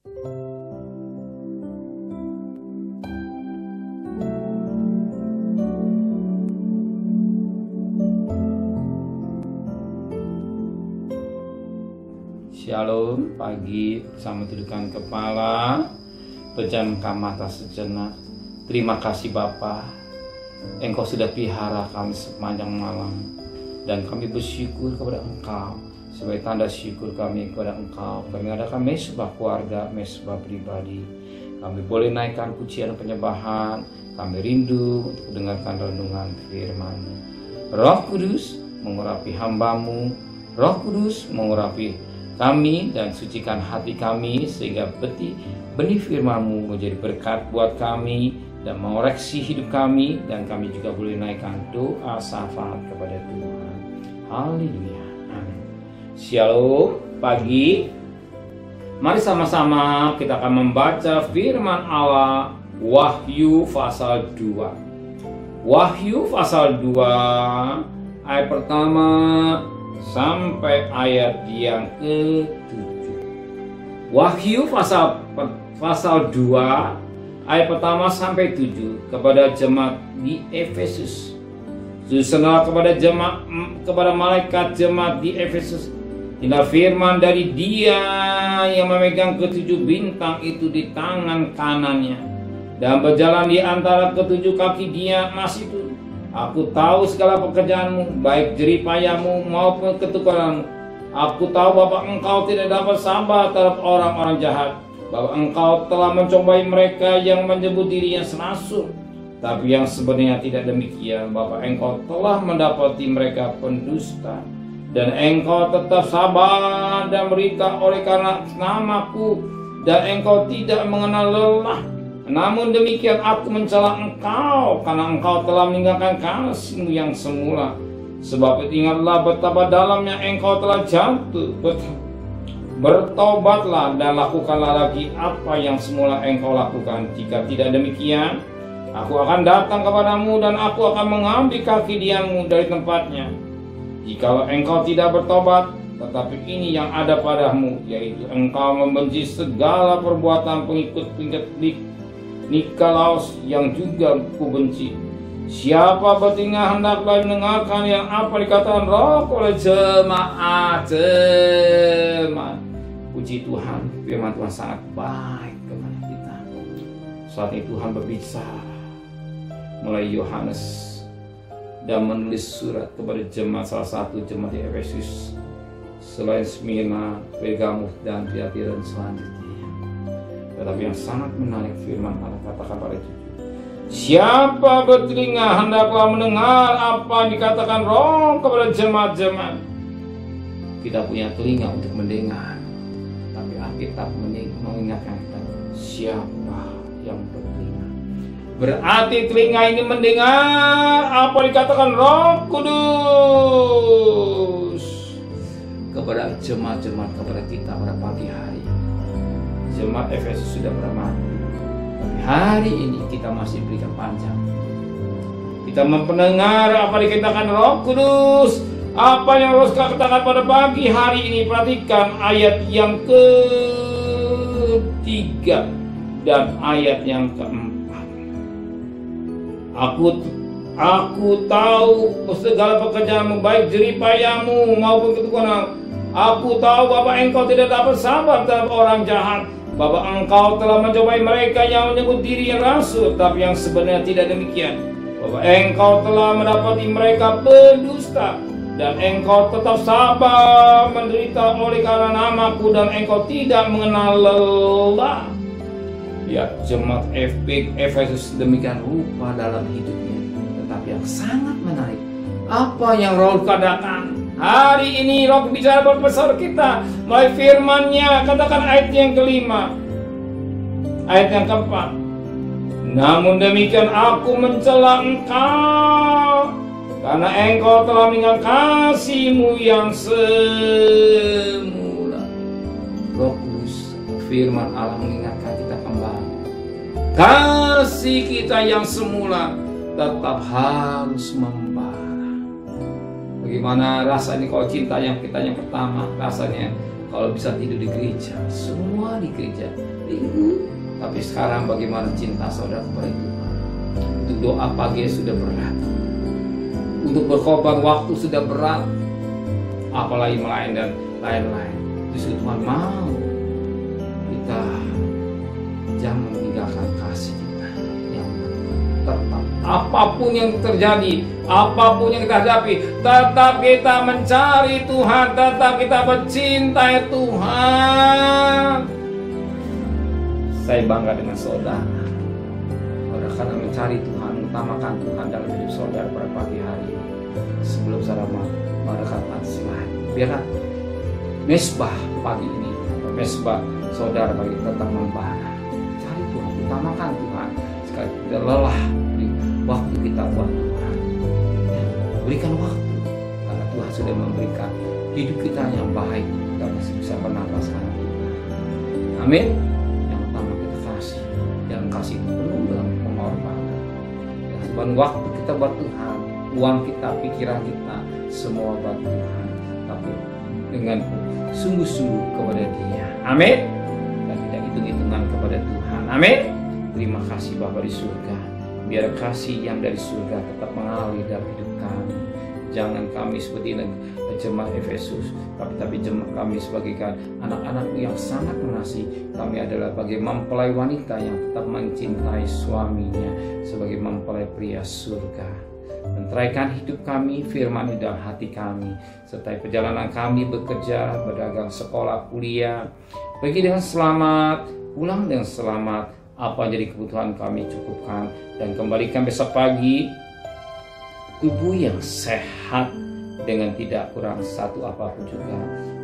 Shalom, pagi, sama tundukkan kepala, pejamkan mata sejenak. Terima kasih Bapa, Engkau sudah pelihara kami sepanjang malam, dan kami bersyukur kepada Engkau. Sebagai tanda syukur kami kepada Engkau, kami adakan mesbah keluarga, mesbah pribadi. Kami boleh naikkan pujian penyembahan, kami rindu untuk mendengarkan renungan firman-Mu. Roh Kudus mengurapi hamba-Mu, Roh Kudus mengurapi kami dan sucikan hati kami sehingga benih firman-Mu menjadi berkat buat kami dan mengoreksi hidup kami, dan kami juga boleh naikkan doa syafaat kepada Tuhan. Haleluya. Amin. Shalom, pagi. Mari sama-sama kita akan membaca firman Allah Wahyu pasal 2. Wahyu pasal 2 ayat pertama sampai ayat yang ke-7. Wahyu pasal 2 ayat pertama sampai 7 kepada jemaat di Efesus. Susunlah kepada malaikat jemaat di Efesus. Inilah firman dari Dia yang memegang ketujuh bintang itu di tangan kanannya dan berjalan di antara ketujuh kaki Dia emas itu. Aku tahu segala pekerjaanmu, baik jeripayamu maupun ketukaranmu. Aku tahu bahwa engkau tidak dapat sabar terhadap orang-orang jahat, bahwa engkau telah mencobai mereka yang menyebut dirinya rasul, tapi yang sebenarnya tidak demikian, bahwa engkau telah mendapati mereka pendusta, dan engkau tetap sabar dan berita oleh karena namaku, dan engkau tidak mengenal lelah. Namun demikian aku mencela engkau, karena engkau telah meninggalkan kasihmu yang semula. Sebab ingatlah betapa dalamnya engkau telah jatuh. Bertobatlah dan lakukanlah lagi apa yang semula engkau lakukan. Jika tidak demikian, aku akan datang kepadamu dan aku akan mengambil kaki dianmu dari tempatnya. Jikalau engkau tidak bertobat, tetapi ini yang ada padamu, yaitu engkau membenci segala perbuatan pengikut-pengikut Nikolaus yang juga kubenci. Siapa bertelinga hendaklah mendengarkan yang apa dikatakan Roh oleh jemaat. Puji Tuhan, firman Tuhan sangat baik kepada kita. Saat ini Tuhan berbicara mulai Yohanes dan menulis surat kepada jemaat, salah satu jemaat di Efesus, selain Smyrna, Pergamus dan Tiatira selanjutnya. Tetapi yang sangat menarik firman Allah katakan pada itu, siapa bertelinga hendaklah mendengar apa yang dikatakan Roh kepada jemaat-jemaat. Kita punya telinga untuk mendengar, tapi Alkitab mengingatkan kita, siapa yang bertelinga. Berarti telinga ini mendengar apa dikatakan Roh Kudus kepada jemaat-jemaat, kepada kita pada pagi hari. Jemaat Efesus sudah bermati, tapi hari ini kita masih berikan panjang. Kita mendengar apa dikatakan Roh Kudus, apa yang Roh katakan pada pagi hari ini. Perhatikan ayat yang ke-3 dan ayat yang ke-4. Aku tahu segala pekerjaanmu, baik jeripayamu maupun ketukananmu. Aku tahu bahwa engkau tidak dapat sabar terhadap orang jahat, bahwa engkau telah mencobai mereka yang menyebut diri rasul, tapi yang sebenarnya tidak demikian, bahwa engkau telah mendapati mereka pendusta, dan engkau tetap sabar menderita oleh karena namaku, dan engkau tidak mengenal lelah. Ya, jemaat Efesus demikian rupa dalam hidupnya. Tetapi yang sangat menarik, apa yang Roh katakan hari ini. Roh bicara berbesar kita melalui firman-Nya. Katakan ayat yang ke-5, ayat yang ke-4. Namun demikian aku mencela engkau, karena engkau telah meninggalkan kasihmu yang semula. Roh Kudus, firman Allah mengingatkan kita kembali. Kasih kita yang semula tetap harus membara. Bagaimana rasanya kalau cinta yang kita yang pertama, rasanya Kalau bisa tidur di gereja, semua di gereja, Minggu. Tapi sekarang bagaimana cinta saudara kepada Tuhan? Untuk doa pagi sudah berat, untuk berkorban waktu sudah berat, apalagi melayan dan lain-lain. Justru Tuhan mau kita jangan meninggalkan kasih kita yang tetap. Apapun yang terjadi, apapun yang kita hadapi, tetap kita mencari Tuhan, tetap kita mencintai Tuhan. Saya bangga dengan saudara. Saudara karena mencari Tuhan, utamakan Tuhan dalam hidup saudara pada pagi hari. Sebelum saudara mendekatkan slide, biarlah mesbah pagi ini, mesbah saudara bagi tetap membara. Cari Tuhan, utamakan Tuhan. Sekali tidak lelah, beri waktu kita buat Tuhan. Ya, berikan waktu, karena Tuhan sudah memberikan hidup kita yang baik. Kita masih bisa bernapas karena Tuhan. Amin. Yang utama kita kasih, dan kasih itu penuh dalam pengorbanan. Ya, sebuah waktu kita buat Tuhan, uang kita, pikiran kita, semua buat Tuhan. Tapi dengan sungguh-sungguh kepada Dia. Amin. Dan tidak hitung-hitungan kepada Tuhan. Amin. Terima kasih Bapa di surga. Biar kasih yang dari surga tetap mengalir dalam hidup kami. Jangan kami seperti jemaat Efesus, tapi jemaat kami sebagai anak-anak yang sangat mengasihi. Kami adalah bagai mempelai wanita yang tetap mencintai suaminya sebagai mempelai pria surga. Menteraikan hidup kami, firman di dalam hati kami, serta perjalanan kami bekerja, berdagang, sekolah, kuliah. Pergi dengan selamat, pulang dengan selamat. Apa yang jadi kebutuhan kami cukupkan, dan kembalikan besok pagi tubuh yang sehat dengan tidak kurang satu apapun juga.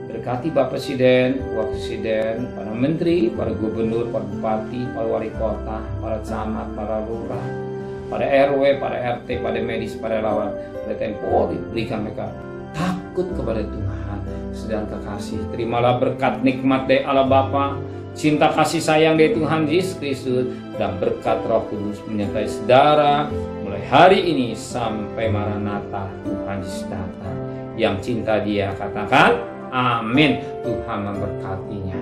Berkati Bapak Presiden, Wakil Presiden, para Menteri, para Gubernur, para Bupati, para Wali Kota, para camat, para lurah, pada RW, pada RT, pada medis, pada relawan, pada TNI Polri. Berikan mereka takut kepada Tuhan, sedang kekasih. Terimalah berkat nikmat dari Allah Bapa, cinta kasih sayang dari Tuhan Yesus Kristus, dan berkat Roh Kudus menyertai saudara mulai hari ini sampai Maranatha Tuhan Yesus datang. Yang cinta Dia katakan amin. Tuhan memberkatinya.